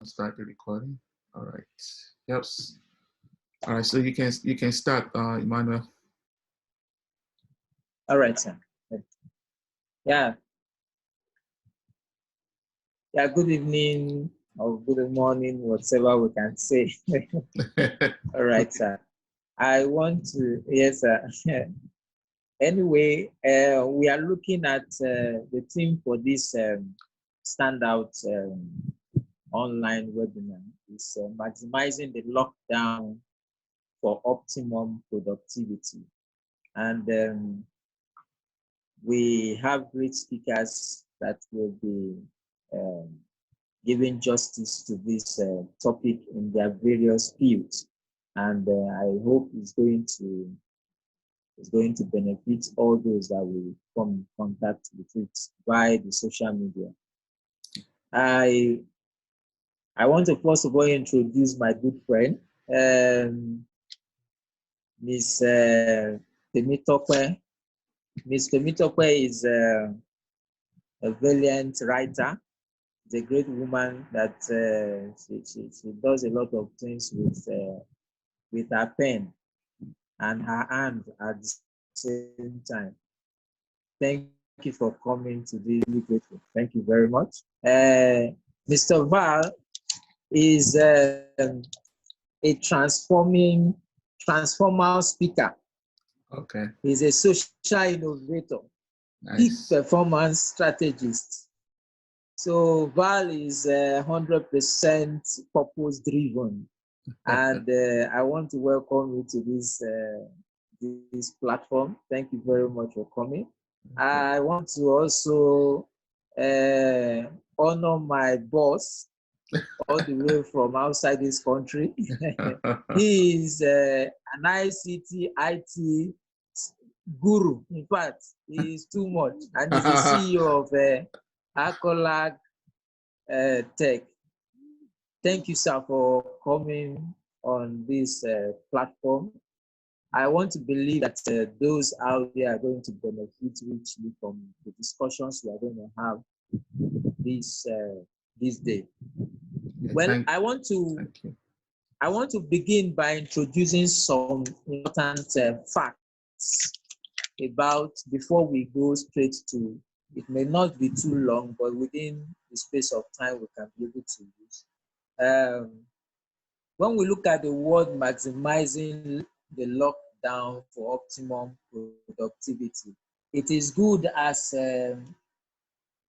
Start the recording. All right. Yep. All right. So you can start, Emmanuel. All right, sir. Yeah. Yeah. Good evening or good morning, whatever we can say. All right, sir. I want to, yes, sir. Anyway, we are looking at the theme for this standout online webinar is maximizing the lockdown for optimum productivity. And we have great speakers that will be um, giving justice to this topic in their various fields. And I hope it's going to benefit all those that will come in contact with it via the social media. I want to first of all introduce my good friend, Miss Temitope. Miss Temitope is a valiant writer. She's a great woman that she does a lot of things with her pen and her hand at the same time. Thank you for coming to this. Really grateful. Thank you very much. Mr. Val is a transformer speaker. Okay. He's a social innovator, peak performance strategist. So Val is 100% purpose driven, and I want to welcome you to this platform. Thank you very much for coming. I want to also honor my boss all the way from outside this country. He is an ICT IT guru. In fact, he is too much, and he's the CEO of Acolag Tech. Thank you, sir, for coming on this platform. I want to believe that those out there are going to benefit richly from the discussions we are going to have this day. Well, I want to begin by introducing some important facts about, before we go straight to, it may not be too long, but within the space of time we can be able to use. When we look at the word maximizing the lockdown for optimum productivity, it is good as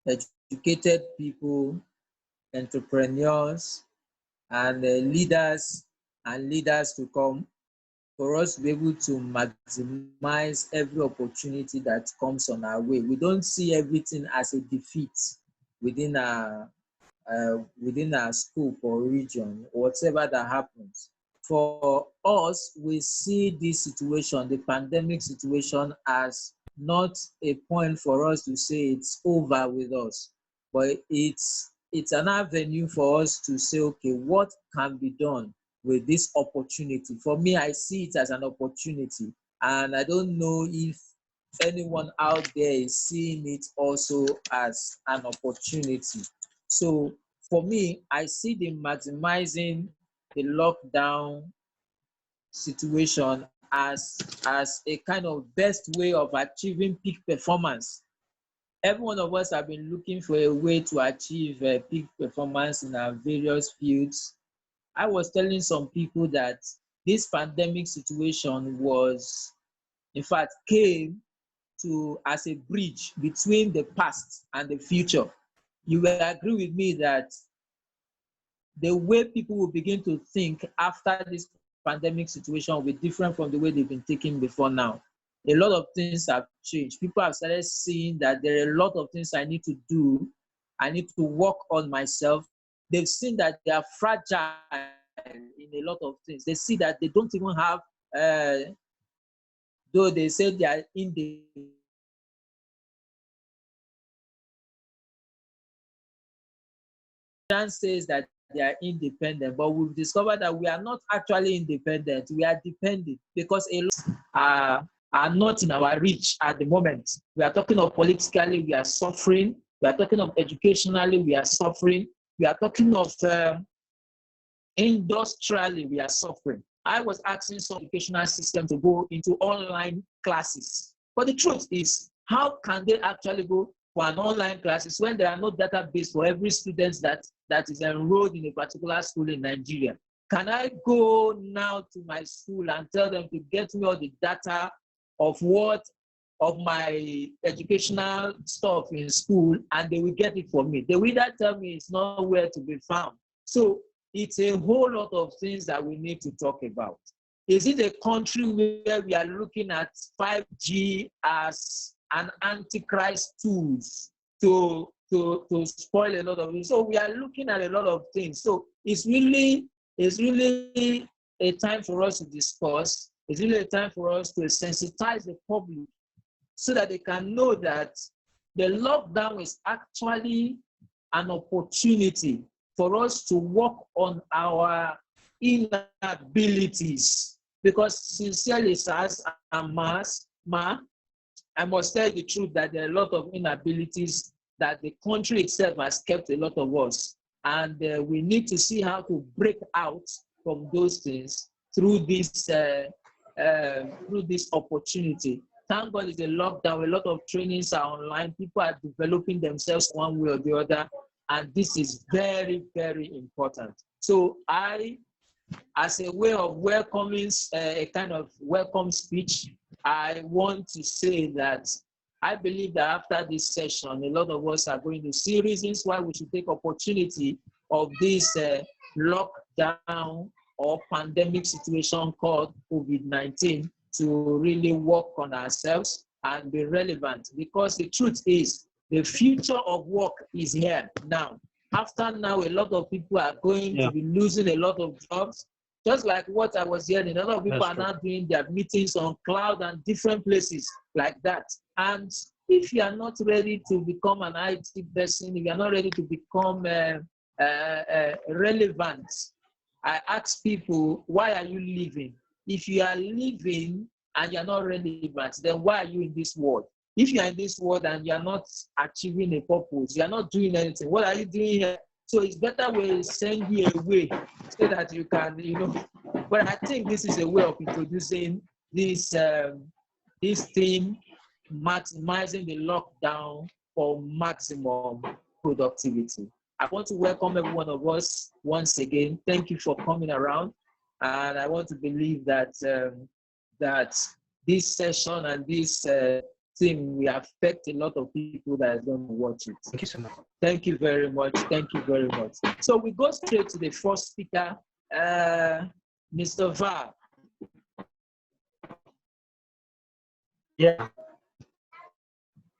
educated people, entrepreneurs, and leaders to come, for us to be able to maximize every opportunity that comes on our way. We don't see everything as a defeat within our scope or region, or whatever that happens. For us, we see this situation, the pandemic situation, as not a point for us to say it's over with us, but it's an avenue for us to say, okay, what can be done with this opportunity? For me, I see it as an opportunity, and I don't know if anyone out there is seeing it also as an opportunity. So for me, I see the maximizing the lockdown situation as a kind of best way of achieving peak performance. Every one of us have been looking for a way to achieve peak performance in our various fields. I was telling some people that this pandemic situation was, in fact, came to as a bridge between the past and the future. You will agree with me that the way people will begin to think after this pandemic situation will be different from the way they've been thinking before now. A lot of things have changed. People have started seeing that there are a lot of things I need to do. I need to work on myself. They've seen that they are fragile in a lot of things. They see that they don't even have, though they say they are independent, says that they are independent, but we've discovered that we are not actually independent. We are dependent, because a lot are not in our reach at the moment. We are talking of politically, we are suffering. We are talking of educationally, we are suffering. We are talking of Industrially, we are suffering. I was asking some educational system to go into online classes. But the truth is, how can they actually go for an online classes when there are no database for every student that is enrolled in a particular school in Nigeria? Can I go now to my school and tell them to get me all the data of my educational stuff in school, and they will get it for me? They will either tell me it's nowhere to be found. So it's a whole lot of things that we need to talk about. Is it a country where we are looking at 5G as an antichrist tools to spoil a lot of it? So we are looking at a lot of things. So it's really a time for us to discuss. It's really a time for us to sensitize the public so that they can know that the lockdown is actually an opportunity for us to work on our inabilities. Because sincerely, Sars and Ma, I must tell you the truth that there are a lot of inabilities that the country itself has kept a lot of us. And we need to see how to break out from those things through this opportunity. Thank God it's a lockdown. A lot of trainings are online. People are developing themselves one way or the other. And this is very, very important. So I, as a way of welcoming, a kind of welcome speech, I want to say that I believe that after this session, a lot of us are going to see reasons why we should take opportunity of this lockdown or pandemic situation called COVID-19 to really work on ourselves and be relevant. Because the truth is, the future of work is here now. After now, a lot of people are going to be losing a lot of jobs. Just like what I was hearing, a lot of people are now doing their meetings on cloud and different places like that. And if you are not ready to become an IT person, if you are not ready to become relevant, I ask people, why are you living? If you are living and you're not relevant, then why are you in this world? If you are in this world and you're not achieving a purpose, you're not doing anything, what are you doing here? So it's better we send you away so that you can, But I think this is a way of introducing this theme, maximizing the lockdown for maximum productivity. I want to welcome every one of us once again. Thank you for coming around, and I want to believe that that this session and this thing will affect a lot of people that are going to watch it. Thank you so much. Thank you very much. Thank you very much. So we go straight to the first speaker, Mr. Val. Yeah.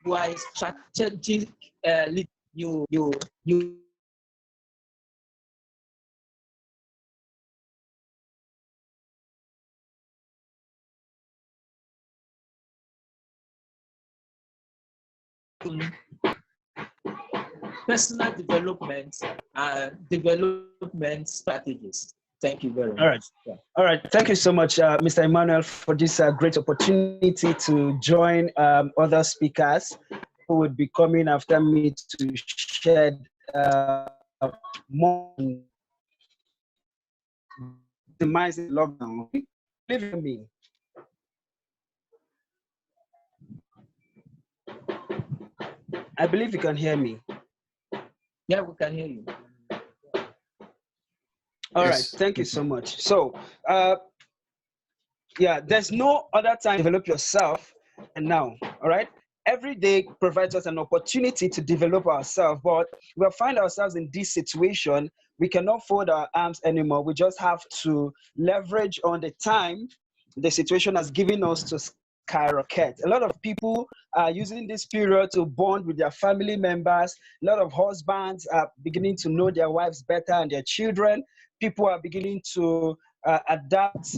You are a strategic lead. You personal development and development strategies. Thank you very much. All right. Yeah. All right. Thank you so much, Mr. Emmanuel, for this great opportunity to join other speakers who would be coming after me to shed more minimizing lockdown. Believe in me. I believe you can hear me. Yeah, we can hear you. All right, thank you so much. So, yeah, there's no other time to develop yourself and now, all right? Every day provides us an opportunity to develop ourselves, but we'll find ourselves in this situation. We cannot fold our arms anymore. We just have to leverage on the time the situation has given us to skyrocket. A lot of people are using this period to bond with their family members. A lot of husbands are beginning to know their wives better and their children. People are beginning to adapt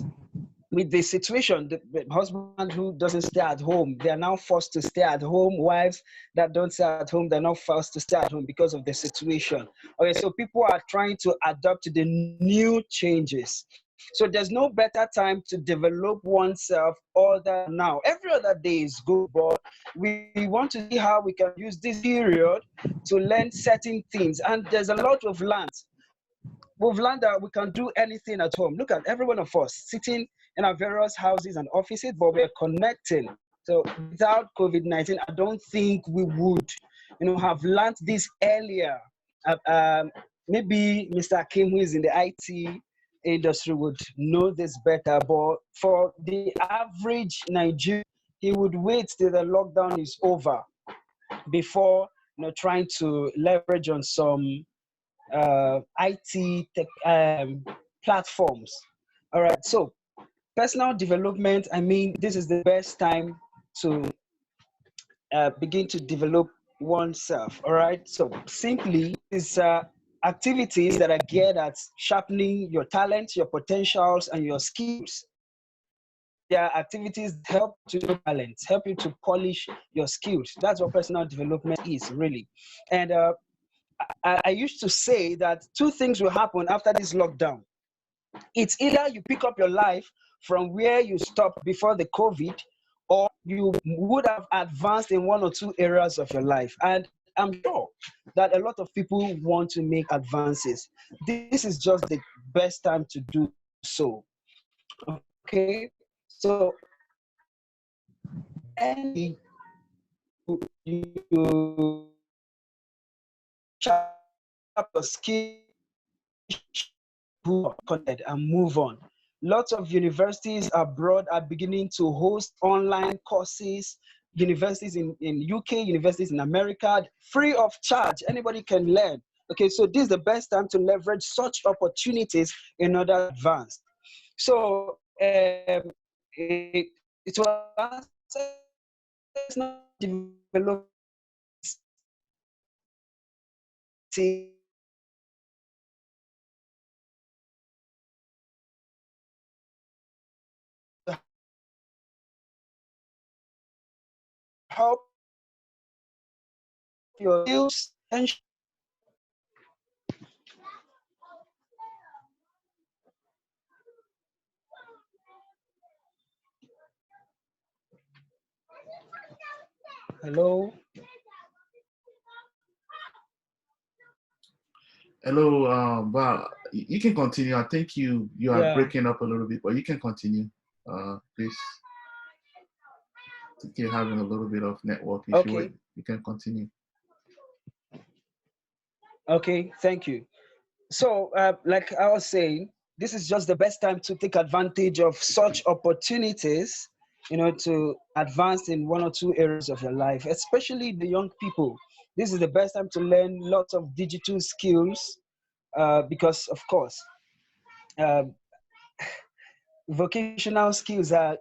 with the situation. The husband who doesn't stay at home, they are now forced to stay at home. Wives that don't stay at home, they're now forced to stay at home because of the situation. Okay, so people are trying to adapt to the new changes. So there's no better time to develop oneself other now. Every other day is good, but we want to see how we can use this period to learn certain things. And there's a lot of land. we've learned that we can do anything at home. Look at every one of us sitting in our various houses and offices, but we're connecting. So without COVID-19, I don't think we would, have learned this earlier. Maybe Mr. Kim, who is in the IT industry, would know this better. But for the average Nigerian, he would wait till the lockdown is over before trying to leverage on some IT tech, platforms. All right, so personal development, I mean, this is the best time to begin to develop oneself. All right, so simply is activities that are geared at sharpening your talents, your potentials, and your skills. There are activities that help to develop talents, help you to polish your skills. That's what personal development is, really. And I used to say that two things will happen after this lockdown. It's either you pick up your life from where you stopped before the COVID, or you would have advanced in one or two areas of your life. And I'm sure that a lot of people want to make advances. This is just the best time to do so. Okay, so any you sharp your skill content and move on. Lots of universities abroad are beginning to host online courses. Universities in UK, universities in America, free of charge. Anybody can learn. Okay, so this is the best time to leverage such opportunities in order to advance. So it was not developed help your skills and hello. Hello, but you can continue. I think you are Yeah. breaking up a little bit, but you can continue. Please. I think you're having a little bit of network issue. Okay. You can continue. Okay, thank you. So, like I was saying, this is just the best time to take advantage of such opportunities, to advance in one or two areas of your life, especially the young people. This is the best time to learn lots of digital skills because, of course, um, vocational skills are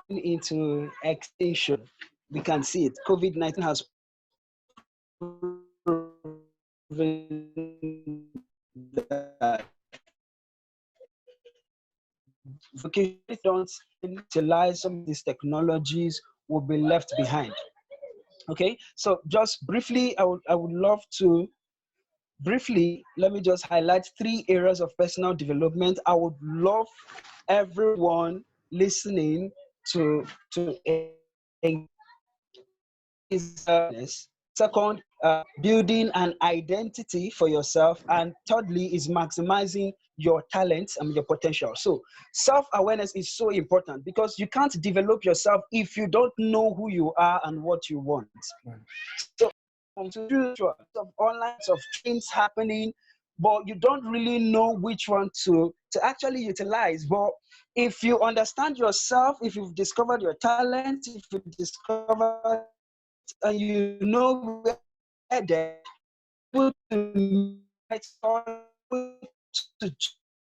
going into extinction. We can see it. COVID-19 has proven that vocation don't utilize some of these technologies will be left behind. Okay, so just briefly, I would love to briefly let me just highlight three areas of personal development. I would love everyone listening to is second, building an identity for yourself, and thirdly is maximizing your talents and your potential. So self-awareness is so important because you can't develop yourself if you don't know who you are and what you want. So of online of things happening, but you don't really know which one to actually utilize. But if you understand yourself, if you've discovered your talent, if you've discovered and you know where they're able to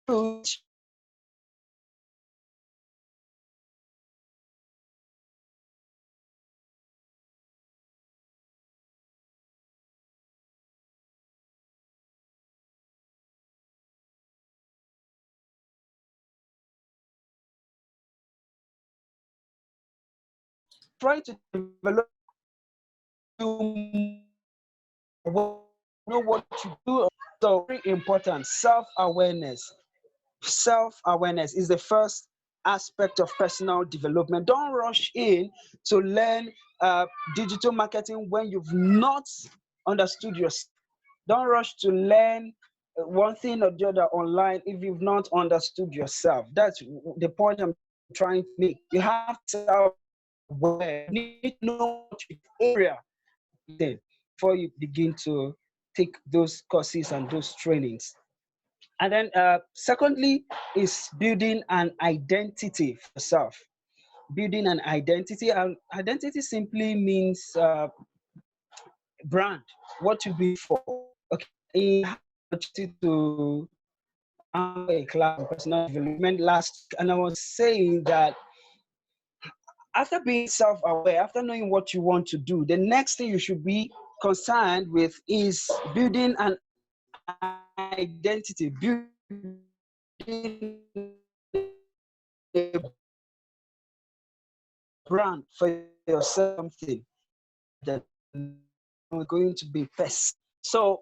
choose try to develop you know what to do. So very important. Self-awareness. Self-awareness is the first aspect of personal development. Don't rush in to learn digital marketing when you've not understood yourself. Don't rush to learn one thing or the other online if you've not understood yourself. That's the point I'm trying to make. You have to aware, you need to know what area then before you begin to take those courses and those trainings. And then secondly is building an identity for yourself. Building an identity, and identity simply means brand, what you be for. Okay, in to a class on personal development last week, and I was saying that after being self-aware, after knowing what you want to do, the next thing you should be concerned with is building an identity, building a brand for yourself, something that is going to be first. So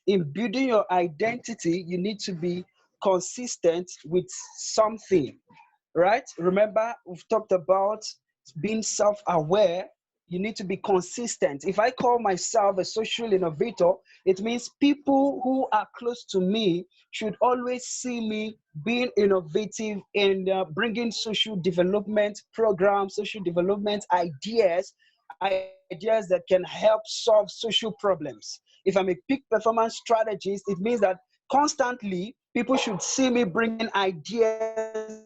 in building your identity, you need to be consistent with something, right? Remember, we've talked about being self-aware. You need to be consistent. If I call myself a social innovator, it means people who are close to me should always see me being innovative in bringing social development programs, social development ideas that can help solve social problems. If I'm a peak performance strategist, it means that constantly people should see me bringing ideas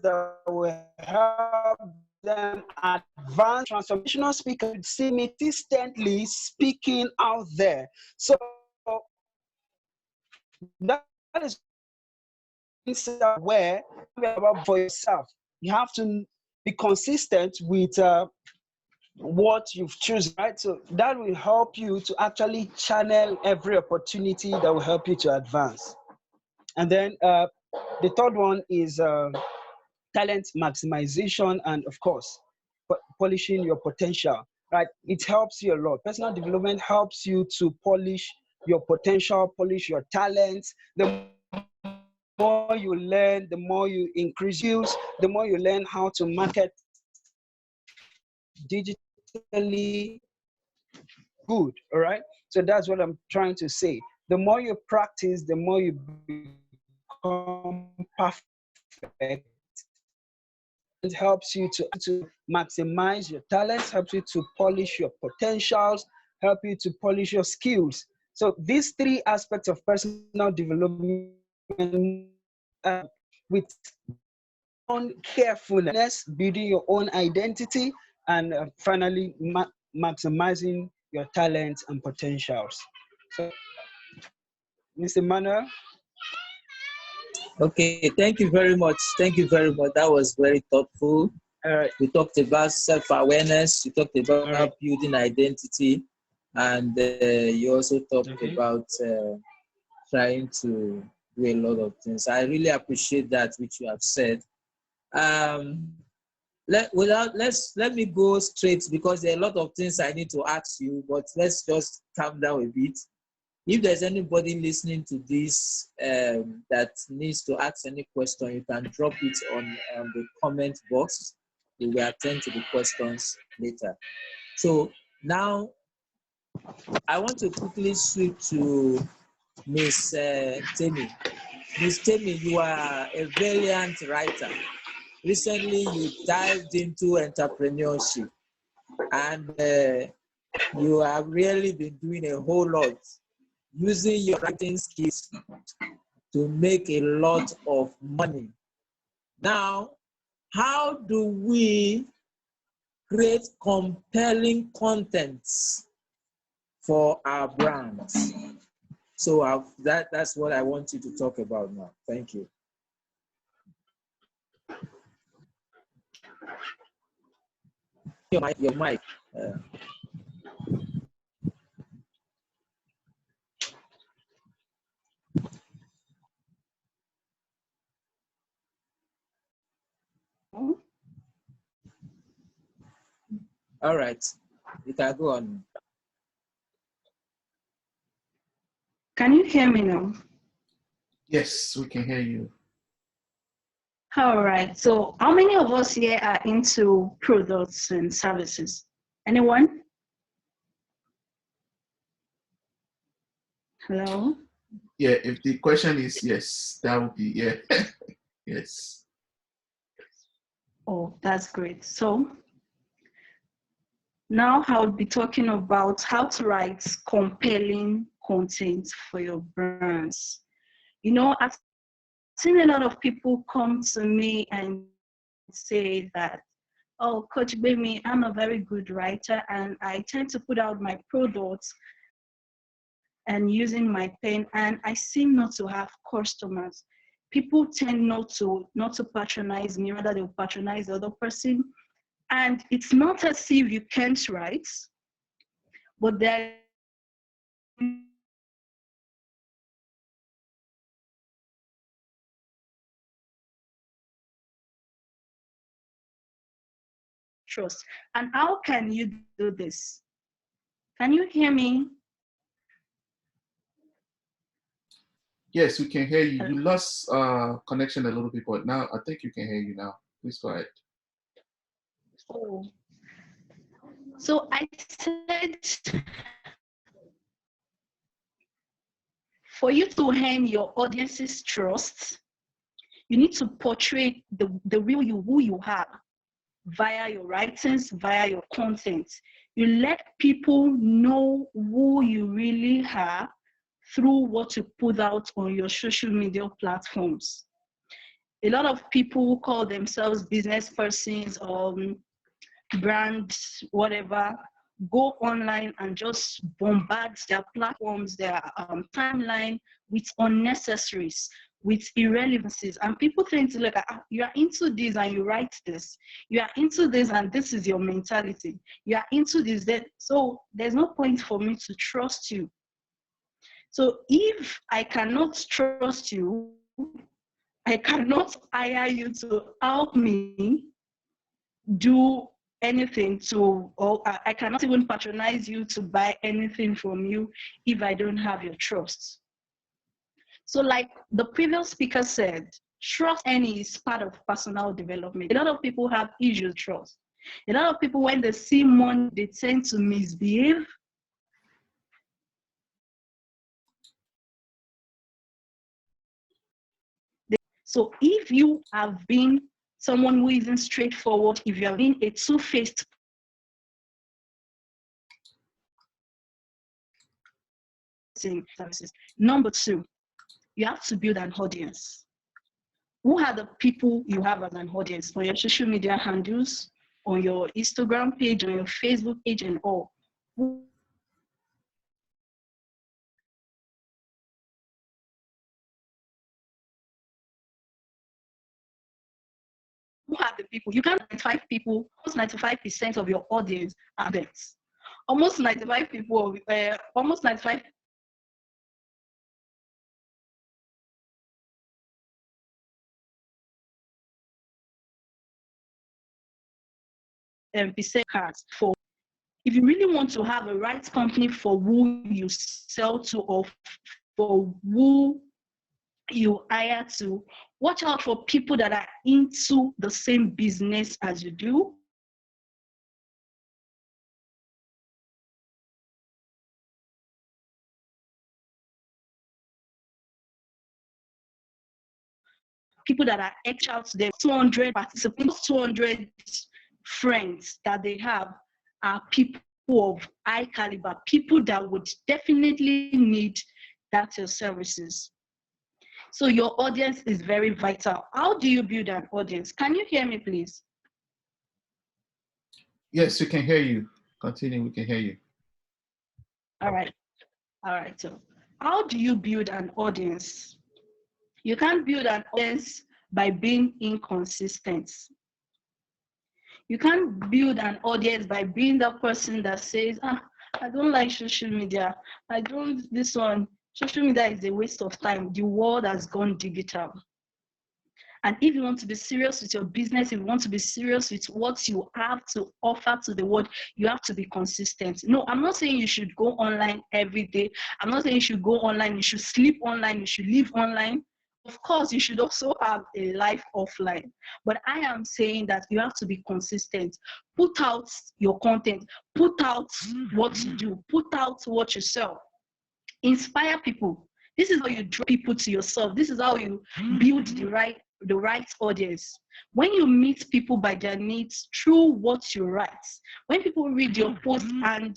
that will help them advance. Transformational speakers should see me consistently speaking out there. So that is where about for yourself. You have to be consistent with what you've chosen, right? So that will help you to actually channel every opportunity that will help you to advance. And then the third one is talent maximization, and of course, polishing your potential, right? It helps you a lot. Personal development helps you to polish your potential, polish your talents. The more you learn, the more you increase skills, the more you learn how to market digitally, good, all right? So that's what I'm trying to say. The more you practice, the more you become perfect. It helps you to maximize your talents, helps you to polish your potentials, help you to polish your skills. So these three aspects of personal development with own carefulness, building your own identity, and finally maximizing your talents and potentials. So, Mr. Manuel. Okay, thank you very much. Thank you very much. That was very thoughtful. We talked about self-awareness. You talked about building identity, and you also talked about trying to do a lot of things. I really appreciate that which you have said. Let me go straight because there are a lot of things I need to ask you, but let's just calm down a bit. If there's anybody listening to this that needs to ask any question, you can drop it on the comment box. We will attend to the questions later. So now I want to quickly switch to Miss Temi. Miss Temi, you are a brilliant writer. Recently, you dived into entrepreneurship, and you have really been doing a whole lot, using your writing skills to make a lot of money. Now, how do we create compelling contents for our brands? So that's what I want you to talk about now. Thank you. Your mic. All right, you can go on. Can you hear me now? Yes, we can hear you. All right. So how many of us here are into products and services? Anyone? Hello? Yeah, if the question is yes, that would be yeah. Yes. Oh, that's great. So now I'll be talking about how to write compelling content for your brands. You know, I've seen a lot of people come to me and say that, oh, Coach Bemi, I'm a very good writer and I tend to put out my products and using my pen, and I seem not to have customers. People tend not to patronize me, rather they'll patronize the other person. And it's not as if you can't write, but there trust. And how can you do this? Can you hear me? Yes, we can hear you. You lost connection a little bit, but now I think you can hear you now. Please go ahead. Oh, so I said, for you to earn your audience's trust, you need to portray the real you, who you are, via your writings, via your content. You let people know who you really are through what you put out on your social media platforms. A lot of people who call themselves business persons or brands, whatever, go online and just bombard their platforms, their timeline with unnecessaries, with irrelevancies. And people think, like, you are into this and you write this. You are into this and this is your mentality. You are into this, that. So there's no point for me to trust you. So if I cannot trust you, I cannot hire you to help me do anything to, or I cannot even patronize you to buy anything from you if I don't have your trust. So like the previous speaker said, trust any is part of personal development. A lot of people have issues with trust. A lot of people, when they see money, they tend to misbehave. So if you have been someone who isn't straightforward, if you have been a two-faced services. Number two, you have to build an audience. Who are the people you have as an audience on your social media handles, on your Instagram page, on your Facebook page, and all? Who are the people? You can't identify people. Almost 95% of your audience are vets. Almost 95 people, almost 95 percent cards for. If you really want to have a right company for who you sell to or for who you hire to, watch out for people that are into the same business as you do. People that are extra out to them, 200 participants, 200 friends that they have are people of high caliber, people that would definitely need that your services. So your audience is very vital. How do you build an audience? Can you hear me, please? Yes, we can hear you. Continue, we can hear you. All right. All right. So how do you build an audience? You can't build an audience by being inconsistent. You can't build an audience by being that person that says, I don't like social media. I don't, this one, social media is a waste of time. The world has gone digital. And if you want to be serious with your business, if you want to be serious with what you have to offer to the world, you have to be consistent. No, I'm not saying you should go online every day. I'm not saying you should go online, you should sleep online, you should live online. Of course, you should also have a life offline. But I am saying that you have to be consistent. Put out your content, put out what you do, put out what you sell. Inspire people. This is how you draw people to yourself. This is how you build the right audience. When you meet people by their needs through what you write, when people read your post and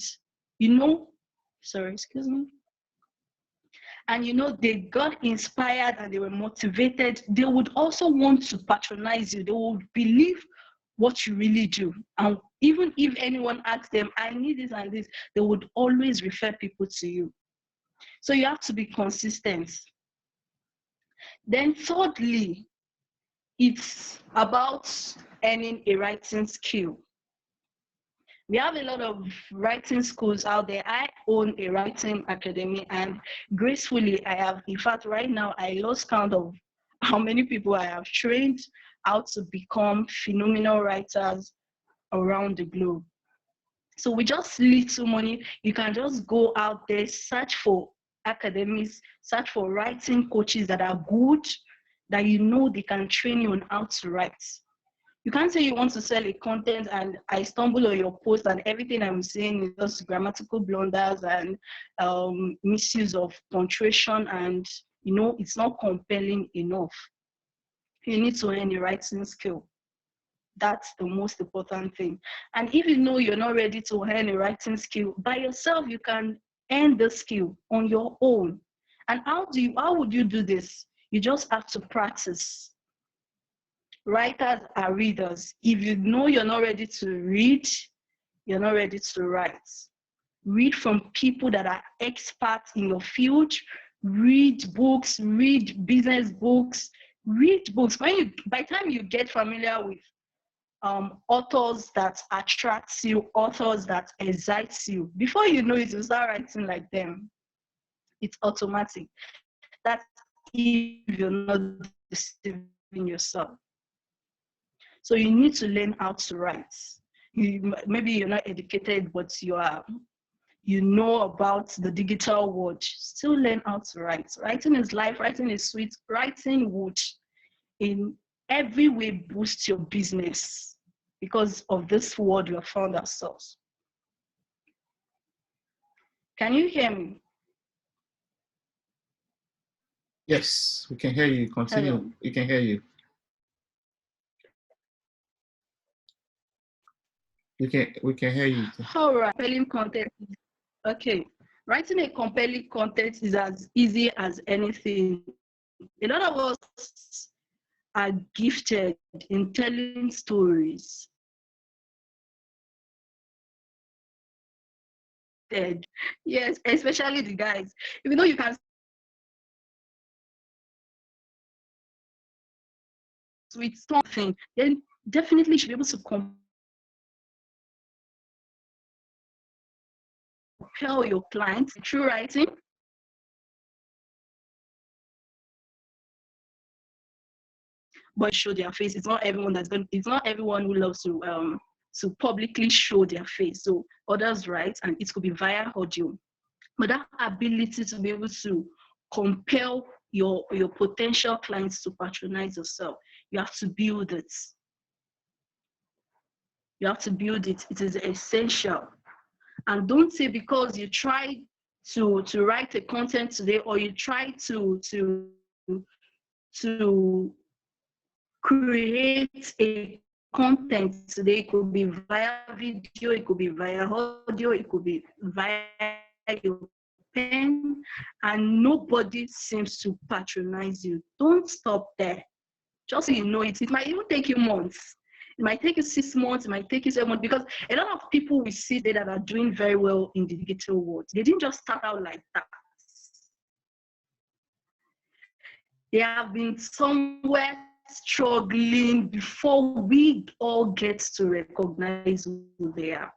excuse me, and they got inspired and they were motivated, they would also want to patronize you. They would believe what you really do. And even if anyone asks them, I need this and this, they would always refer people to you. So you have to be consistent. Then thirdly, it's about earning a writing skill. We have a lot of writing schools out there. I own a writing academy, and gracefully I have, in fact, right now I lost count of how many people I have trained how to become phenomenal writers around the globe. So with just little money, you can just go out there, search for academies, search for writing coaches that are good, that they can train you on how to write. You can't say you want to sell a content and I stumble on your post and everything I'm saying is just grammatical blunders and misuse of punctuation, and it's not compelling enough. You need to earn a writing skill. That's the most important thing. And if you're not ready to earn a writing skill by yourself, you can earn the skill on your own. And how would you do this? You just have to practice. Writers are readers. If you know you're not ready to read, you're not ready to write. Read from people that are experts in your field. Read books, read business books, read books. By the time you get familiar with authors that attracts you, authors that excites you, before you know it, you start writing like them. It's automatic. That's if you're not deceiving yourself. So you need to learn how to write. Maybe you're not educated, but you know about the digital world. Still learn how to write. Writing is life. Writing is sweet. Writing would, in every way, boost your business because of this world we have found ourselves. Can you hear me? Yes, we can hear you. Continue. Hello. We can hear you. We can hear you. All right. Compelling content. Okay. Writing a compelling content is as easy as anything. A lot of us are gifted in telling stories. Yes, especially the guys. Even though you can with something, then definitely you should be able to compel your clients through writing. But show their face. It's not everyone who loves to publicly show their face. So others write, and it could be via audio. But that ability to be able to compel your potential clients to patronize yourself, you have to build it. You have to build it. It is essential. And don't say because you try to write a content today, or you try to create a content today. It could be via video, it could be via audio, it could be via your pen, and nobody seems to patronize you. Don't stop there. Just so you know it might even take you months. It might take you 6 months, it might take you 7 months, because a lot of people we see that are doing very well in the digital world, they didn't just start out like that. They have been somewhere struggling before we all get to recognize who they are,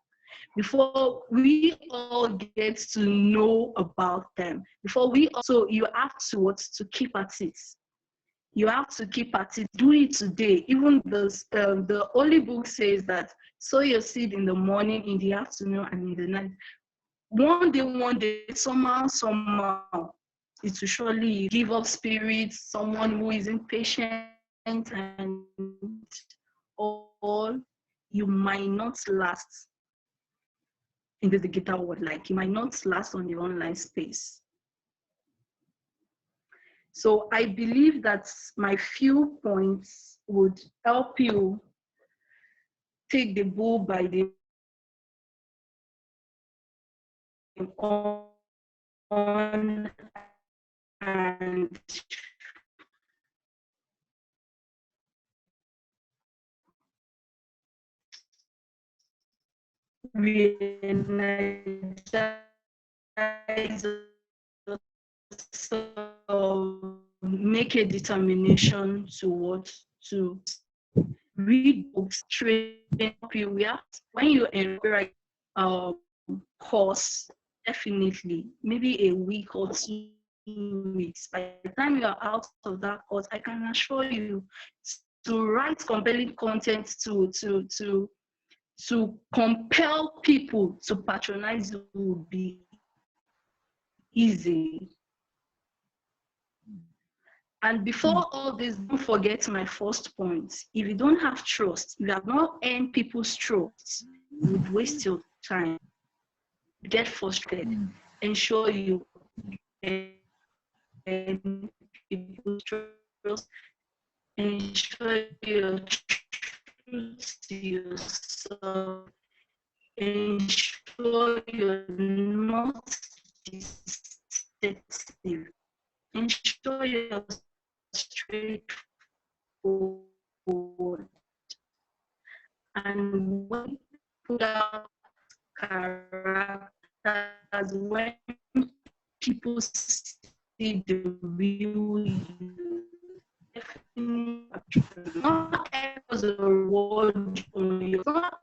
before we all get to know about them, before we also, you have to keep at it. You have to keep at it. Do it today. Even the Holy Book says that sow your seed in the morning, in the afternoon, and in the night. One day, somehow, it will surely give up spirits. Someone who is impatient and all, you might not last in the digital world. Like, you might not last on the online space. So I believe that my few points would help you take the bull by the horn and re-energize yourself, make a determination to what to read books, train you. When you enroll course, definitely, maybe a week or 2 weeks. By the time you are out of that course, I can assure you, to write compelling content to compel people to patronize you will be easy. And before all this, don't forget my first point. If you don't have trust, you have not earned people's trust, you would waste your time, get frustrated. Ensure you earn people's trust, ensure you're true to yourself, ensure you're not deceptive, ensure you're straightforward. And when you put out characters, when people see the real you, definitely not as a reward on your, not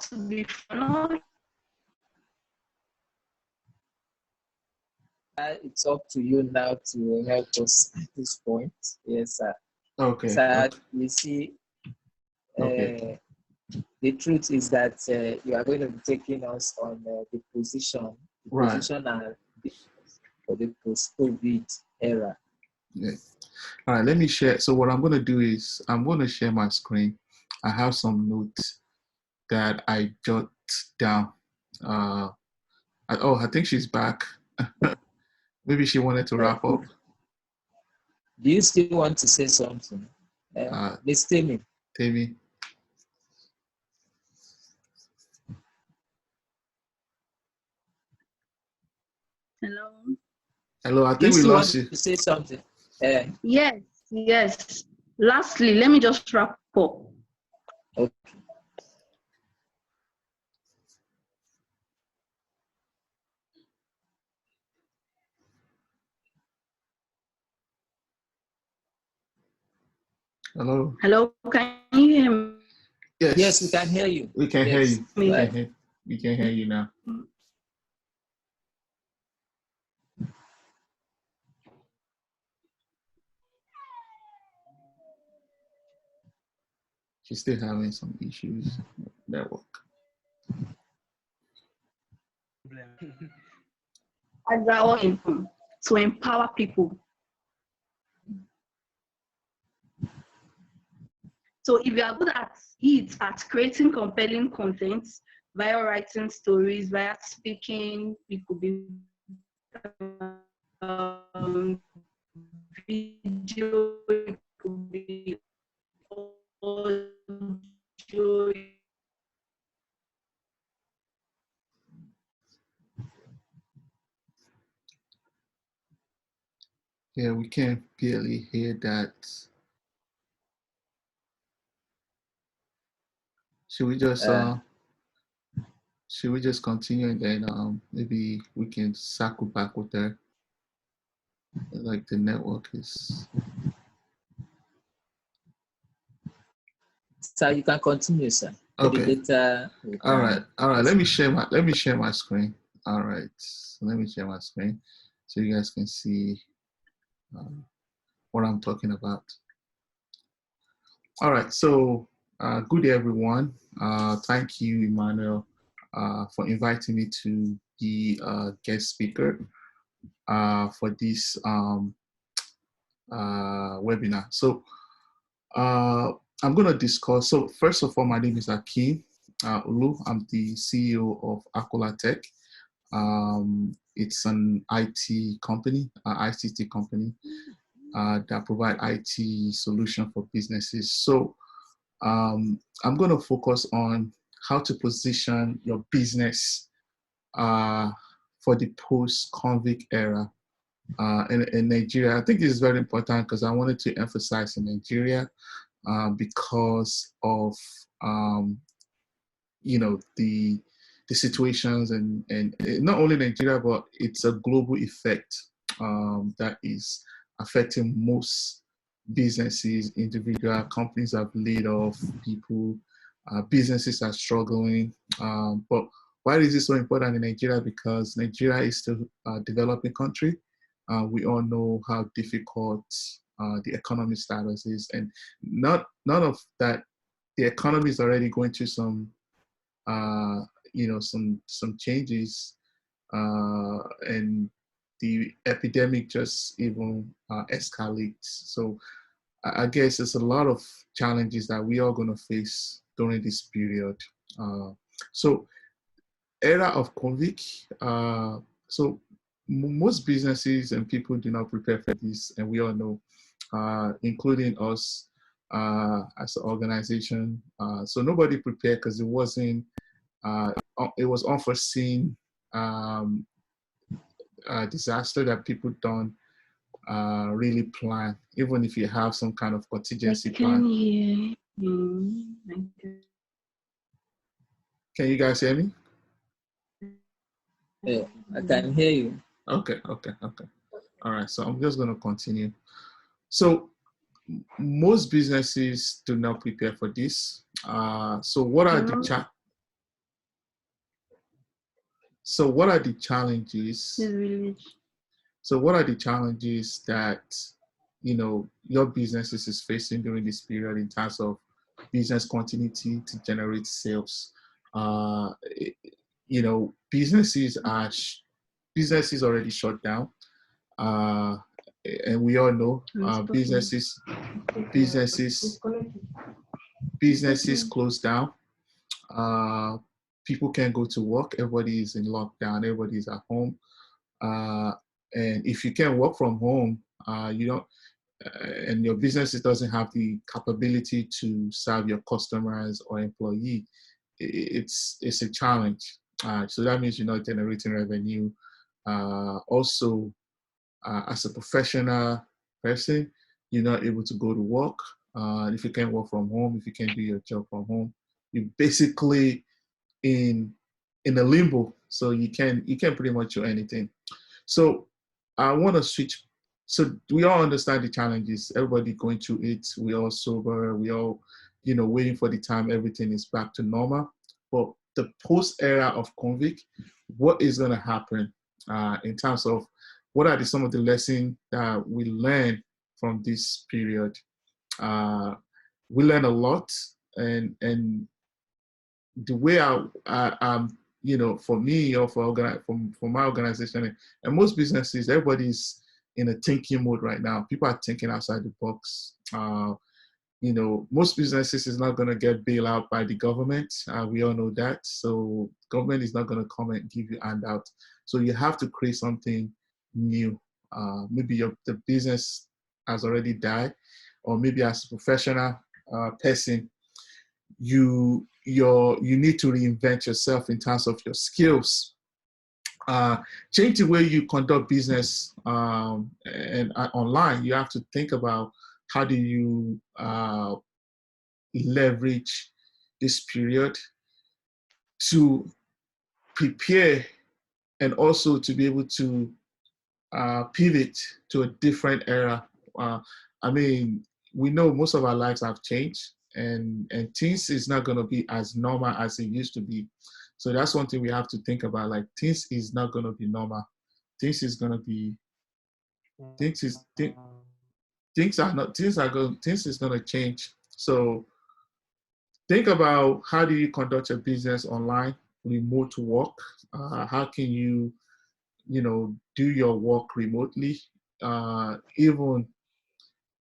to be fun. It's up to you now to help us at this point. Yes, sir. Okay. Sir, Okay. you see, Okay. the truth is that you are going to be taking us on the position Right. for the post-COVID era. Yeah. All right. Let me share. So what I'm going to do is I'm going to share my screen. I have some notes that I jot down. I think she's back. Maybe she wanted to wrap up. Do you still want to say something? Miss Timmy. Tammy. Hello. Hello. I Do you think we still want lost you. to say something? Yes. Lastly, let me just wrap up. Okay. Hello. Hello, can you hear me? Yes. Yes, we can hear you. We can Yes. hear you. Right. We can hear you now. She's still having some issues with network. To empower people. So if you are good at it, at creating compelling content via writing stories, via speaking, it could be video, it could be audio. Yeah, we can barely hear that. Should we just continue and then maybe we can circle back with her? Like the network is. So you can continue, sir. Okay. Later, All right. Let me share my screen. All right. So let me share my screen so you guys can see what I'm talking about. All right. So good day, everyone. Thank you, Emmanuel, for inviting me to be a guest speaker for this webinar. So I'm going to discuss. So first of all, my name is Akeem Ulu. I'm the CEO of Akola Tech. It's an IT company, ICT company that provide IT solution for businesses. So I'm going to focus on how to position your business for the post-COVID era in Nigeria. I think this is very important because I wanted to emphasize in Nigeria because of the situations and not only Nigeria, but it's a global effect that is affecting most businesses, individual companies have laid off people, businesses are struggling. But why is this so important in Nigeria? Because Nigeria is still a developing country. We all know how difficult the economic status is, and none of that. The economy is already going through some uh, some changes, and the epidemic just even escalates. So I guess there's a lot of challenges that we are going to face during this period. So era of COVID. So most businesses and people do not prepare for this, and we all know, including us as an organization. So nobody prepared because uh, it was unforeseen um, disaster that people don't really plan, even if you have some kind of contingency plan. Can you guys hear me? Yeah, I can hear you. Okay. All right, so I'm just going to continue. So most businesses do not prepare for this. So what are the challenges? So what are the challenges that your businesses is facing during this period in terms of business continuity to generate sales? Uh, businesses businesses already shut down, uh, and we all know businesses businesses closed down. Uh, People can't go to work. Everybody is in lockdown. Everybody is at home. Uh, and if you can't work from home, you don't, and your business doesn't have the capability to serve your customers or employee, it's a challenge. So that means you're not generating revenue. Also, as a professional person, you're not able to go to work. If you can't work from home, if you can't do your job from home, you're basically in a limbo. So you can pretty much do anything. So I want to switch. So we all understand the challenges. Everybody going through it. We all sober. We all, waiting for the time everything is back to normal. But the post era of COVID, what is going to happen in terms of what are some of the lessons that we learned from this period? We learn a lot, and the way for me or for my organization and most businesses, everybody's in a thinking mode right now. People are thinking outside the box. Most businesses is not going to get bailed out by the government. We all know that. So government is not going to come and give you handout. So you have to create something new. Maybe the business has already died, or maybe as a professional person, you need to reinvent yourself in terms of your skills. Change the way you conduct business, and online. You have to think about how do you leverage this period to prepare and also to be able to pivot to a different era. Uh, I mean, we know most of our lives have changed, and things is not going to be as normal as it used to be. So that's one thing we have to think about. Like things is not going to be normal. Things is going to be things is th- things are not things is going to change. So think about how do you conduct your business online, remote work. How can do your work remotely? Even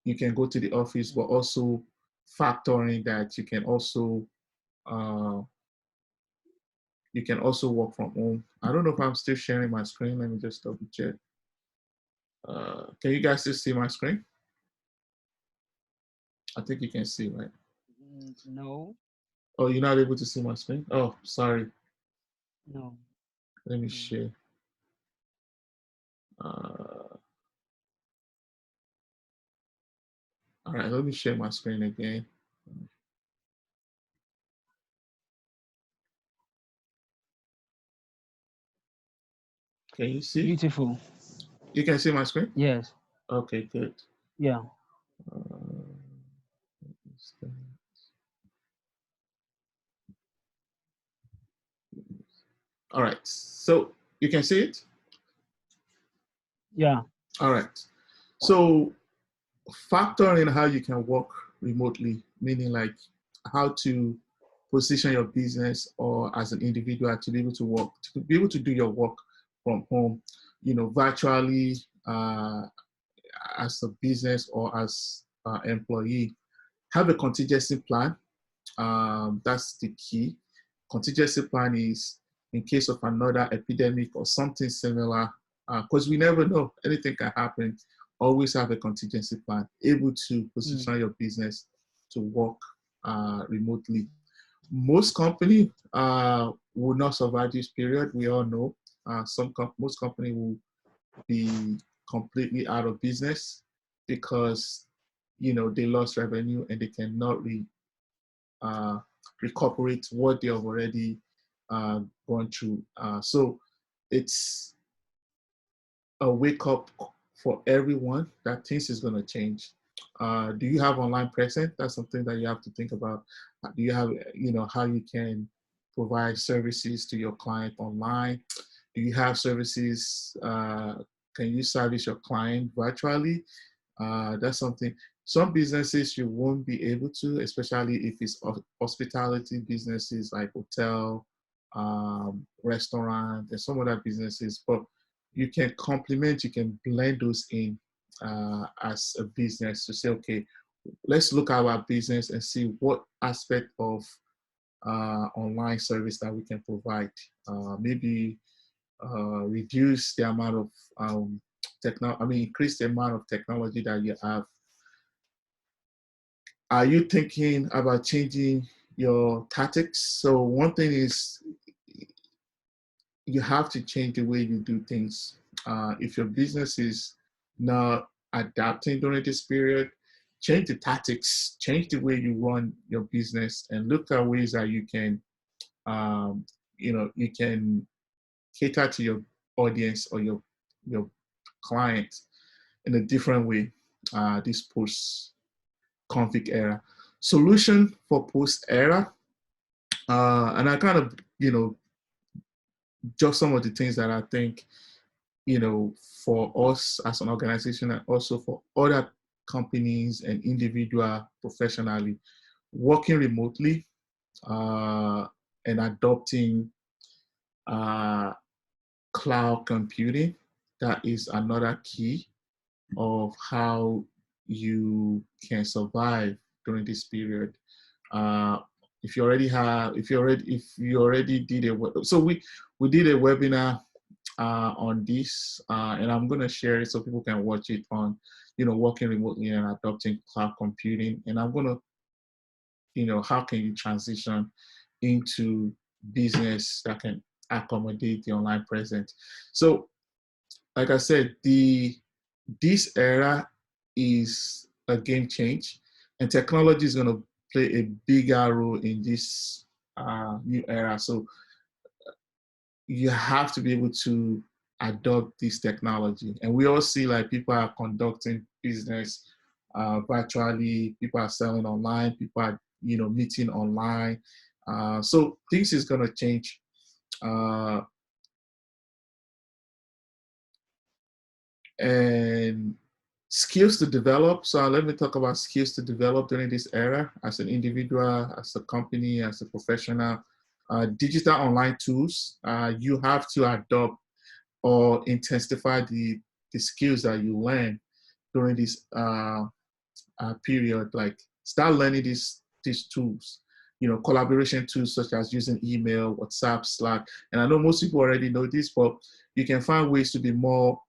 you can go to the office, but also factoring that you can also uh, You can also work from home. I don't know if I'm still sharing my screen. Let me just double check. Can you guys still see my screen? I think you can see, right? No, Oh, you're not able to see my screen? Oh, sorry. no. Let me share. All right, let me share my screen again. Can you see? Beautiful. You can see my screen? Yes. Okay, good. Yeah. Uh, all right, so you can see it? Yeah. All right. So factor in how you can work remotely, meaning like how to position your business or as an individual to be able to work, to be able to do your work from home, virtually as a business or as an employee. Have a contingency plan. That's the key. Contingency plan is in case of another epidemic or something similar, because we never know, anything can happen. Always have a contingency plan, able to position your business to work remotely. Most company will not survive this period. We all know most company will be completely out of business because they lost revenue and they cannot uh, recuperate what they have already gone through. So it's a wake up for everyone that things is going to change. Do you have online presence? That's something that you have to think about. Do you have, how you can provide services to your client online? Do you have services? Can you service your client virtually? That's something. Some businesses you won't be able to, especially if it's hospitality businesses like hotel, restaurant, and some other businesses. But you can complement, you can blend those in as a business to say, okay, let's look at our business and see what aspect of online service that we can provide. Maybe reduce the amount of increase the amount of technology that you have. Are you thinking about changing your tactics? So one thing is you have to change the way you do things. If your business is not adapting during this period, change the tactics, change the way you run your business, and look at ways that you can, you can cater to your audience or your clients in a different way. This post-conflict era solution for post era, and I kind of just some of the things that I think for us as an organization and also for other companies and individual professionally working remotely and adopting cloud computing. That is another key of how you can survive during this period. Uh, if you already did so we did a webinar on this, and I'm going to share it so people can watch it on, working remotely and adopting cloud computing. And I'm going to, how can you transition into business that can accommodate the online presence? So, like I said, this era is a game change, and technology is going to play a bigger role in this new era. So you have to be able to adopt this technology. And we all see like people are conducting business virtually, people are selling online, people are, meeting online. So things is going to change. Uh, and skills to develop. So let me talk about skills to develop during this era as an individual, as a company, as a professional. Digital online tools, you have to adopt or intensify the skills that you learn during this period. Like start learning these tools. collaboration tools such as using email, WhatsApp, Slack. And I know most people already know this, but you can find ways to be more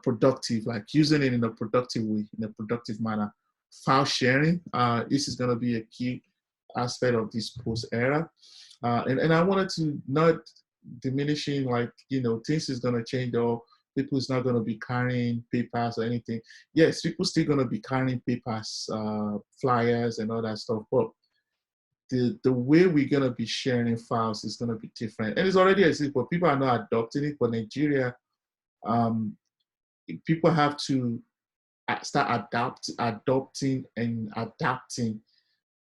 productive, like using it in a productive way, in a productive manner. File sharing, this is going to be a key aspect of this post era. And I wanted to not diminishing, like, things is going to change, or people is not going to be carrying papers or anything. Yes, people still going to be carrying papers, flyers and all that stuff, but the way we're going to be sharing files is going to be different. And it's already existing, but people are not adopting it. For Nigeria, people have to start adopting and adapting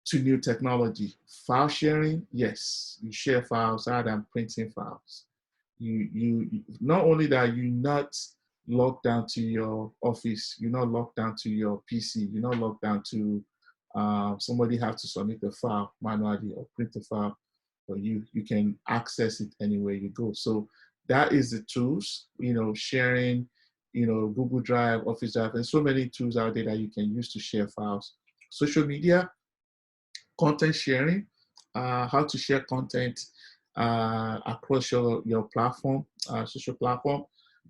to new technology. File sharing, yes, you share files rather than printing files. You not only that, you're not locked down to your office, you're not locked down to your PC, you're not locked down to somebody have to submit the file manually or print the file, but you can access it anywhere you go. So that is the tools, sharing, Google Drive, Office Drive, and so many tools out there that you can use to share files. Social media, content sharing, how to share content across your platform, social platform,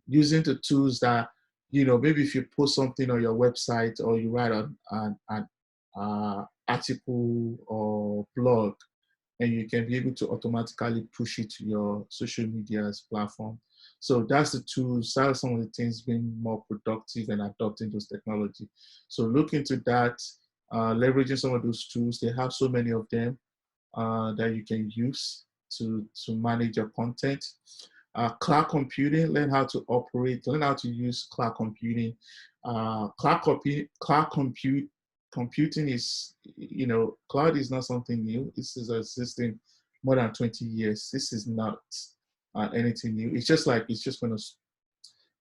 using the tools that, maybe if you post something on your website or you write an article or blog, and you can be able to automatically push it to your social media's platform. So that's the tools, that's some of the things being more productive and adopting those technology. So look into that, leveraging some of those tools. They have so many of them that you can use to manage your content. Cloud computing, learn how to operate, learn how to use cloud computing. Computing is, cloud is not something new. This is existing more than 20 years. This is not anything new. It's just going to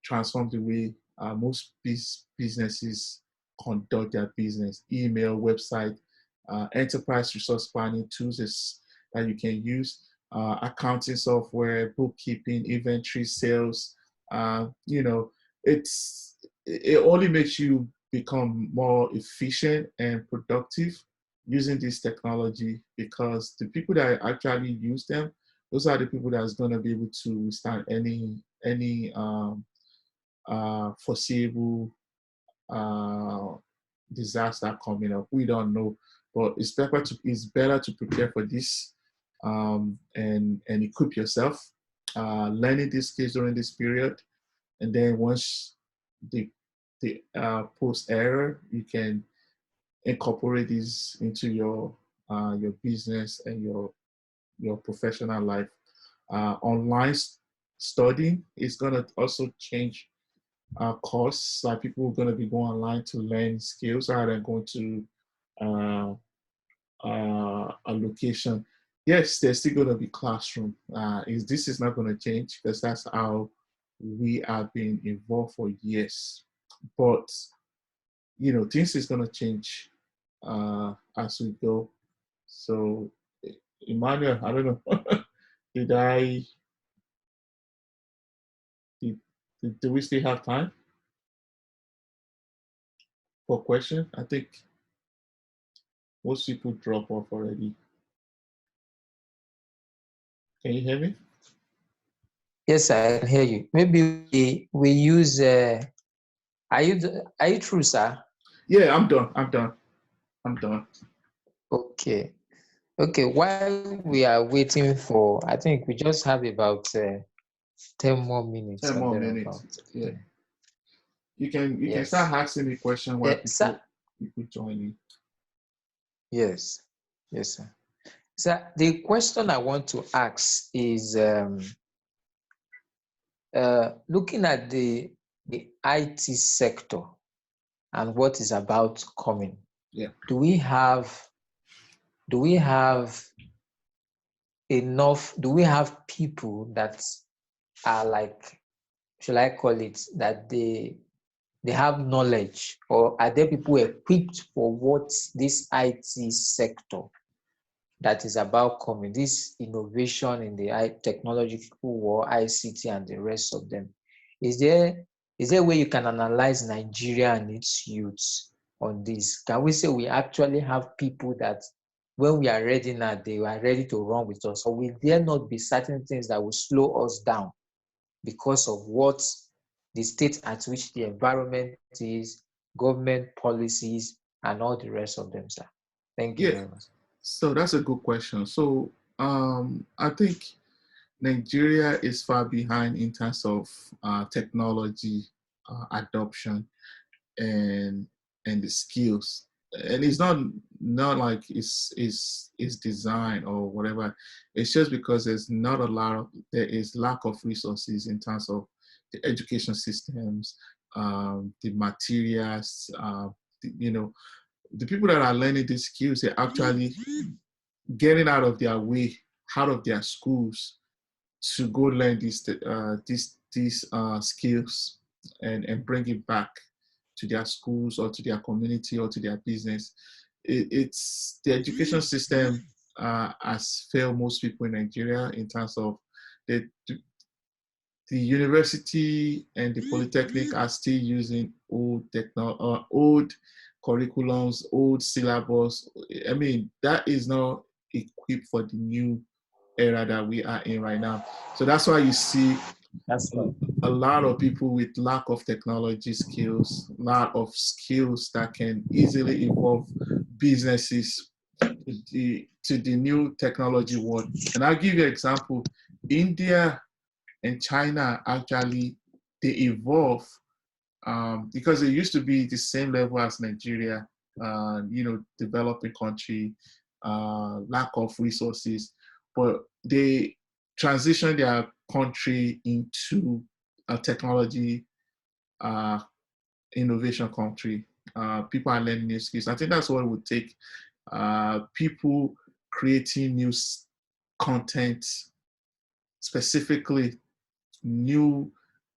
transform the way most businesses conduct their business. Email, website, enterprise resource planning tools that you can use, accounting software, bookkeeping, inventory, sales. It only makes you become more efficient and productive using this technology, because the people that actually use them, those are the people that's going to be able to withstand any foreseeable disaster coming up. We don't know, but it's better to prepare for this, and equip yourself, learning these skills during this period, and then once the post error, you can incorporate this into your business and your professional life. Online studying is going to also change course. Like, people are going to be going online to learn skills rather than going to a location. Yes, there's still going to be classroom. This is not going to change, because that's how we have been involved for years. But things is going to change as we go. So, Emmanuel, I don't know. Do we still have time for question? I think most people drop off already. Can you hear me? Yes, I can hear you. Maybe we use. Are you through, sir? Yeah, I'm done. Okay. Okay. While we are waiting for, I think we just have about 10 more minutes. 10 more minutes. Yeah. You can start asking me questions while people join in. Yes, sir. So the question I want to ask is, looking at the IT sector and what is about coming. Yeah. Do we have enough? Do we have people that are, like, shall I call it, that they have knowledge, or are there people equipped for what this IT sector that is about coming, this innovation in the technological world, ICT and the rest of them? Is there a way you can analyze Nigeria and its youths on this? Can we say we actually have people that when we are ready now, they are ready to run with us. So will there not be certain things that will slow us down because of what the state at which the environment is, government policies, and all the rest of them, sir? Thank you Yeah. very much. So that's a good question. So I think Nigeria is far behind in terms of technology adoption and the skills. And it's not like it's design or whatever. It's just because there is lack of resources in terms of the education systems, the materials, the people that are learning these skills, they're actually getting out of their schools to go learn these skills and bring it back to their schools or to their community or to their business. It's the education system has failed most people in Nigeria in terms of the university and the polytechnic are still using old curriculums, old syllabus. I mean, that is not equipped for the new era that we are in right now. So that's why you see That's right. a lot of people with lack of technology skills, lack of skills that can easily evolve businesses to the new technology world. And I'll give you an example. India and China actually they evolve because it used to be the same level as Nigeria, developing country, lack of resources, but they transition their country into a technology innovation country. People are learning new skills. I think that's what it would take. People creating new content, specifically new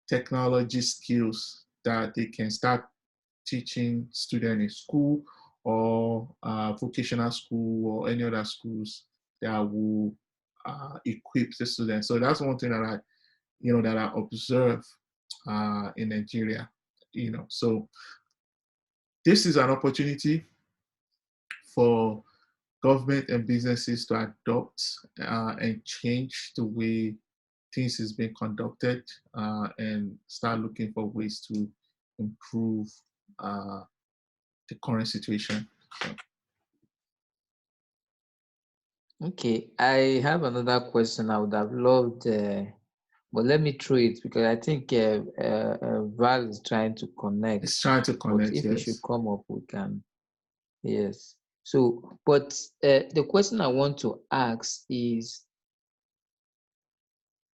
technology skills that they can start teaching students in school or vocational school or any other schools that will equip the students. So that's one thing that I observe in Nigeria. So this is an opportunity for government and businesses to adopt and change the way things is being conducted and start looking for ways to improve the current situation. So. Okay, I have another question I would have loved, but let me throw it because I think Val is trying to connect. It's trying to connect, but if yes. it should come up, we can. Yes. So, but the question I want to ask is,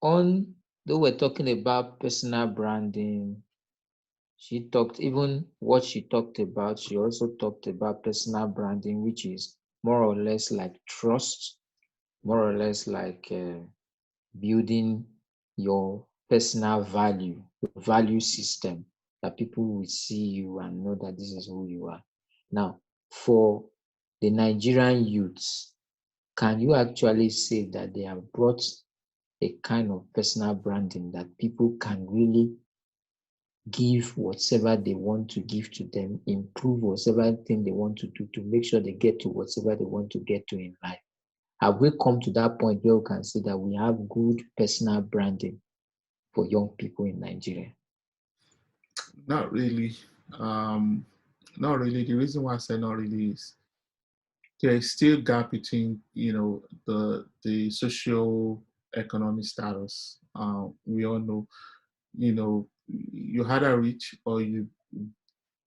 though we're talking about personal branding, she talked about, she also talked about personal branding, which is more or less like trust, more or less like building your personal value system, that people will see you and know that this is who you are. Now, for the Nigerian youths, can you actually say that they have brought a kind of personal branding that people can really give whatever they want to give to them, improve whatever thing they want to do to make sure they get to whatever they want to get to in life? Have we come to that point where we can say that we have good personal branding for young people in Nigeria? Not really. Not really. The reason why I say not really is there's still gap between the social economic status. We all know, you either rich or you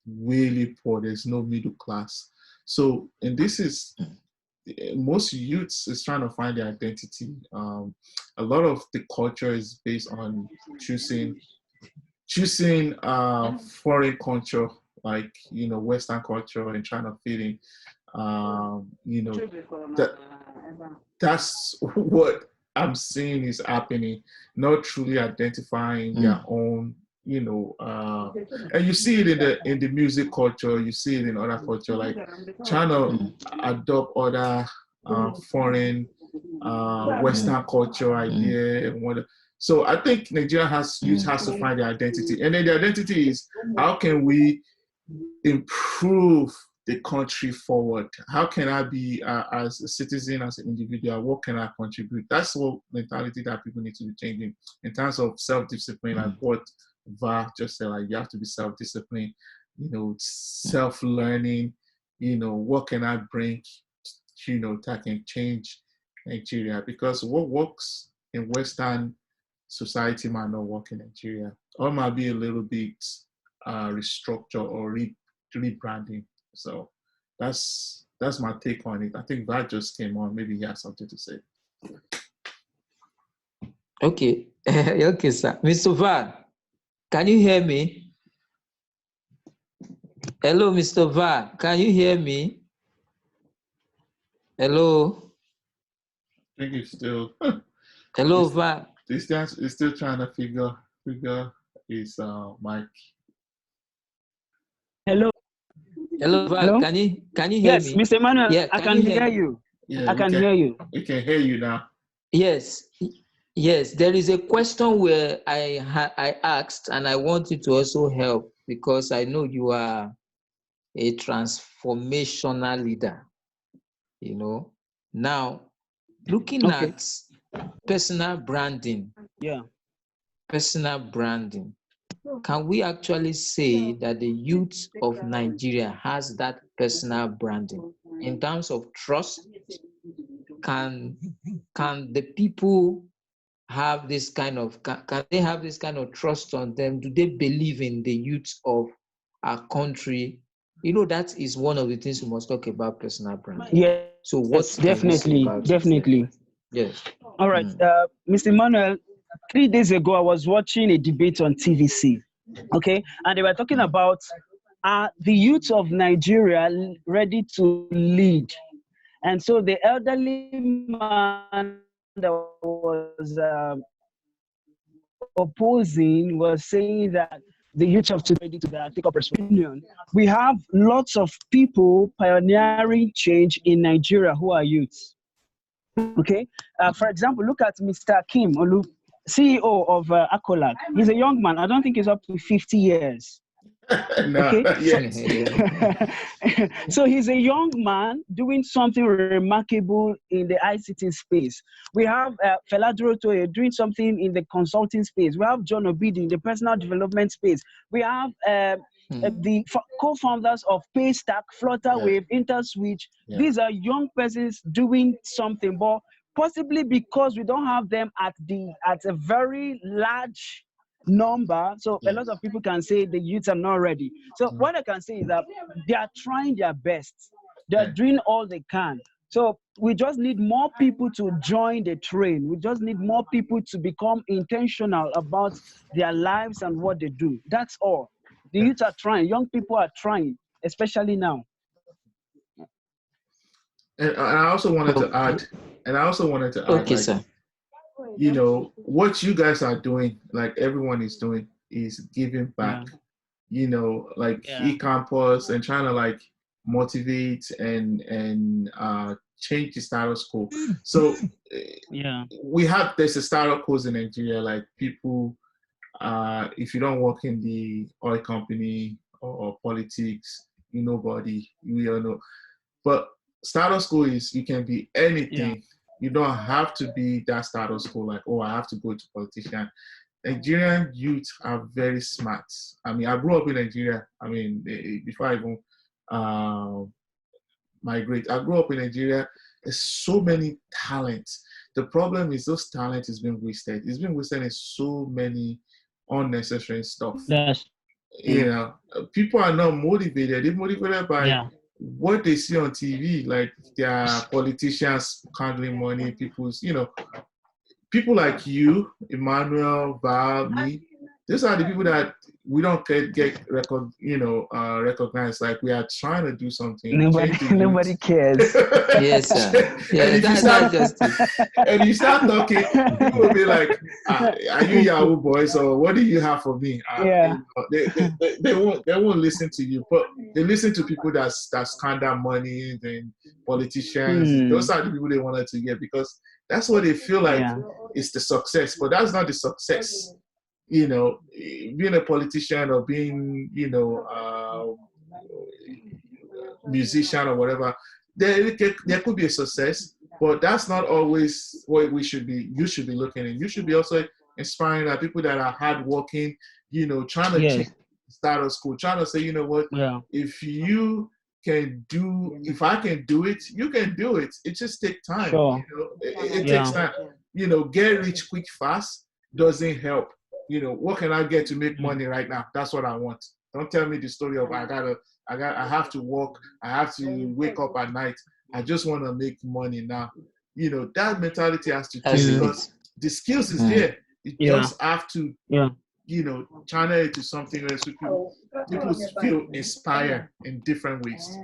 really poor. There's no middle class. So, and this is most youths is trying to find their identity. A lot of the culture is based on choosing foreign culture, like Western culture, and trying to fit in. That that's what I'm seeing is happening. Not truly identifying their own, and you see it in the music culture. You see it in other culture, like trying to adopt other foreign Western culture idea and what. So I think Nigeria youth has to find their identity, and then the identity is how can we improve the country forward. How can I be, as a citizen, as an individual, what can I contribute? That's what mentality that people need to be changing in terms of self-discipline, like what Va just said, like you have to be self-disciplined, self-learning, what can I bring, that can change Nigeria? Because what works in Western society might not work in Nigeria, or might be a little bit restructure or rebranding. So that's my take on it. I think that just came on. Maybe he has something to say. Okay. Okay, sir. Mr. Van, can you hear me? Hello, Mr. Van, can you hear me? Hello? I think he's still Hello, Van. he's still trying to figure his mic. Hello. Hello, Van. Hello? Can you hear Yes, me? Mr. Emmanuel, Yeah, I can hear you. Yeah, I can hear you. We can hear you now. Yes. Yes, there is a question where I asked, and I want you to also help because I know you are a transformational leader. Now, looking Okay. at personal branding, Yeah. can we actually say that the youth of Nigeria has that personal branding in terms of trust? Can the people have this kind of can they have this kind of trust on them? Do they believe in the youth of our country? That is one of the things we must talk about, personal branding. Yes. So what can you say Definitely. about Definitely. it? Yes. All right. Mr. Emmanuel, 3 days ago, I was watching a debate on TVC. Okay. And they were talking about the youth of Nigeria ready to lead. And so the elderly man that was opposing was saying that the youth of today ready to take up responsibility. We have lots of people pioneering change in Nigeria who are youths. Okay, for example, look at Mr. Kim Olu, CEO of Acolac. He's a young man. I don't think he's up to 50 years. Okay, so he's a young man doing something remarkable in the ICT space. We have Fela Durotoye doing something in the consulting space. We have John Obidi in the personal development space. We have the co-founders of Paystack, Flutterwave, Interswitch. These are young persons doing something, but possibly because we don't have them at a very large number, so a lot of people can say the youths are not ready. So what I can say is that they are trying their best. They are doing all they can. So we just need more people to join the train. We just need more people to become intentional about their lives and what they do. That's all. The youth are trying. Young people are trying, especially now. And I also wanted to add, okay, like, sir. What you guys are doing, like everyone is doing, is giving back. Like e-campus and trying to like motivate and change the status quo. So there's a status quo in Nigeria, like people, if you don't work in the oil company or politics, nobody, we all know. But status quo is you can be anything. You don't have to be that status quo, like, oh, I have to go to politician. Nigerian youth are very smart. I mean, I grew up in Nigeria. I mean, before I even migrate, I grew up in Nigeria. There's so many talents. The problem is those talent is being wasted. It's being wasted in so many unnecessary stuff. People are not motivated. They're motivated by what they see on TV, like their politicians handling money, people like you, Emmanuel, Val, me. These are the people that we don't get recognized. Like we are trying to do something. Nobody cares. Yes, sir. Yeah, that's just it. And you start talking, people will be like, "Are you Yahoo boys, or what do you have for me?" They won't listen to you, but they listen to people that squander money, then politicians. Those are the people they wanted to get because that's what they feel like is the success. But that's not the success. Being a politician or being, musician or whatever, there could be a success, but that's not always what you should be looking at. You should be also inspiring that people that are hardworking, trying to change Yes. the status quo, trying to say, you know what, Yeah. if I can do it, you can do it. It just takes time. Sure. It takes Yeah. time. Get rich quick fast doesn't help. What can I get to make money right now? That's what I want. Don't tell me the story of I have to work, I have to wake up at night. I just want to make money now. That mentality has to That's change it. because the skills is there. You Yeah. just have to, Yeah. channel it to something else. People feel inspired in different ways.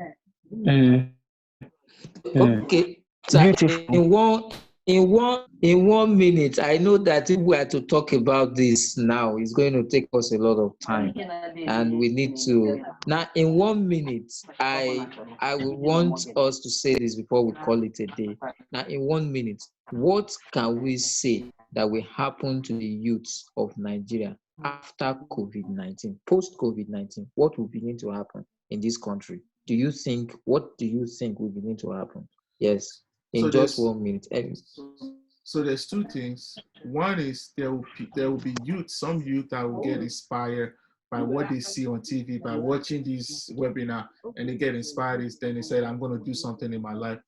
Mm. Okay, so Beautiful. in 1 minute, I know that if we are to talk about this now, it's going to take us a lot of time, and we need to now. In 1 minute, I would want us to say this before we call it a day. Now, in 1 minute, what can we say that will happen to the youths of Nigeria after COVID-19, post COVID-19? What will begin to happen in this country? What do you think will begin to happen? Yes, So in just there's 1 minute. so there's two things. One is there will be some youth that will get inspired by what they see on TV, by watching this webinar, and they get inspired. Then they said, I'm going to do something in my life.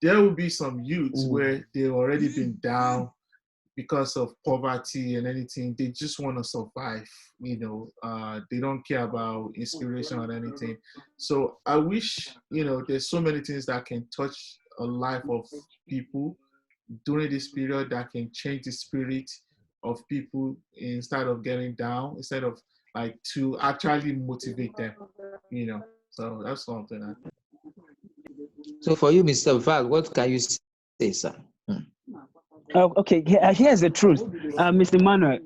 There will be some youths where they've already been down because of poverty and anything. They just want to survive. They don't care about inspiration or anything. So I wish, there's so many things that can touch a life of people during this period that can change the spirit of people instead of getting down, instead of like to actually motivate them. So that's something. So for you, Mr. Val, what can you say, sir? Okay, here's the truth, Mr. Manuel.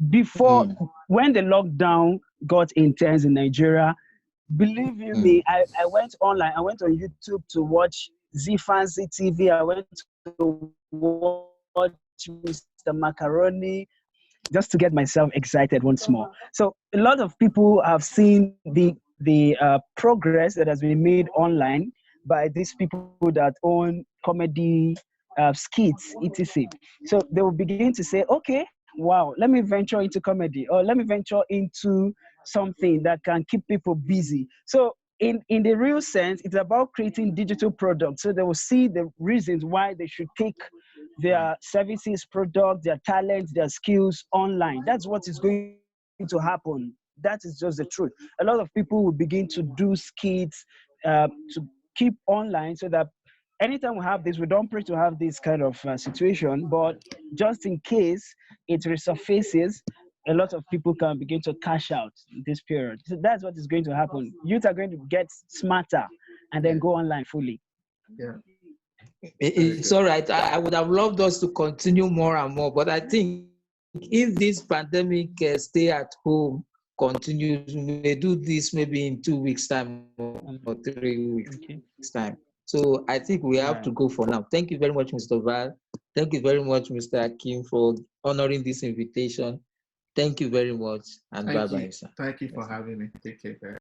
Before, when the lockdown got intense in Nigeria, believe you me, I went online. I went on YouTube to watch Z Fancy TV. I went to watch Mr. Macaroni just to get myself excited once more. So a lot of people have seen the progress that has been made online by these people that own comedy skits, etc. So they will begin to say, okay, wow, let me venture into comedy, or let me venture into something that can keep people busy. So in the real sense, it's about creating digital products. So they will see the reasons why they should take their services, products, their talents, their skills online. That's what is going to happen. That is just the truth. A lot of people will begin to do skits to keep online, so that anytime we have this, we don't pray to have this kind of situation, but just in case it resurfaces, a lot of people can begin to cash out this period. So that's what is going to happen. Youth are going to get smarter and then go online fully. Yeah. It's all right. I would have loved us to continue more and more, but I think if this pandemic stay at home continues, we may do this maybe in 2 weeks' time or 3 weeks' time. So I think we have to go for now. Thank you very much, Mr. Val. Thank you very much, Mr. Akim, for honoring this invitation. Thank you very much, and bye-bye, sir. Thank you for having me. Take care, guys.